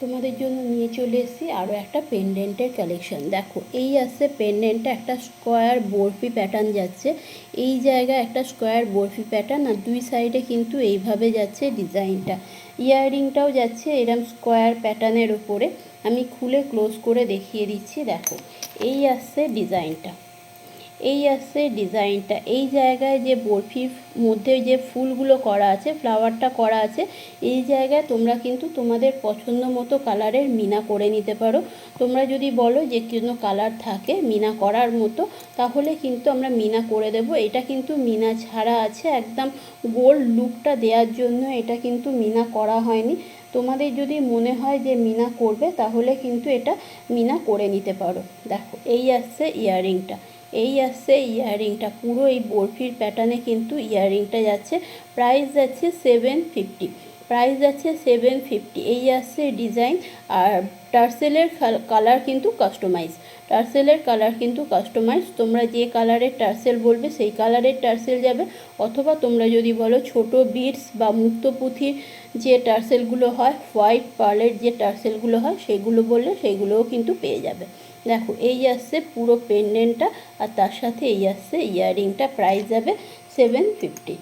তোমাদের জন্য নিয়ে চলে এসেছি আরও একটা পেন্ডেন্টের কালেকশন। দেখো, এই আসছে পেন্ডেন্টটা, একটা স্কোয়ার বরফি প্যাটার্ন যাচ্ছে। এই জায়গায় একটা স্কোয়ার বরফি প্যাটার্ন, আর দুই সাইডে কিন্তু এইভাবে যাচ্ছে ডিজাইনটা। ইয়াররিংটাও যাচ্ছে এরম স্কোয়ার প্যাটার্নের উপরে। আমি খুলে ক্লোজ করে দেখিয়ে দিচ্ছি। দেখো, এই আসছে ডিজাইনটা, এই আসছে ডিজাইনটা। এই জায়গায় যে বরফির মধ্যে যে ফুলগুলো করা আছে, ফ্লাওয়ারটা করা আছে, এই জায়গায় তোমরা কিন্তু তোমাদের পছন্দ মতো কালারের মিনা করে নিতে পারো। তোমরা যদি বলো যে কোনো কালার থাকে মিনা করার মতো, তাহলে কিন্তু আমরা মিনা করে দেব। এটা কিন্তু মিনা ছাড়া আছে, একদম গোল্ড লুকটা দেওয়ার জন্য এটা কিন্তু মিনা করা হয়নি। তোমাদের যদি মনে হয় যে মিনা করবে, তাহলে কিন্তু এটা মিনা করে নিতে পারো। দেখো, এই আসছে ইয়াররিংটা, এই আসছে ইয়াররিংটা। পুরো এই বরফির প্যাটার্নে কিন্তু ইয়াররিংটা যাচ্ছে। প্রাইস যাচ্ছে 750, প্রাইস যাচ্ছে 750। এই আসছে ডিজাইন। আর টার্সেলের কালার কিন্তু কাস্টমাইজ, টার্সেলের কালার কিন্তু কাস্টমাইজ। তোমরা যে কালারের টার্সেল বলবে সেই কালারের টার্সেল যাবে, অথবা তোমরা যদি বলো ছোট বিটস বা মুক্তপুঁথির যে টার্সেলগুলো হয়, হোয়াইট পার্লের যে টার্সেলগুলো হয়, সেগুলো বললে সেইগুলোও কিন্তু পেয়ে যাবে। দেখো, এই আসছে পুরো পেন্ডেন্টটা, আর তার সাথে এই আসছে ইয়াররিংটা। প্রাইস যাবে 750।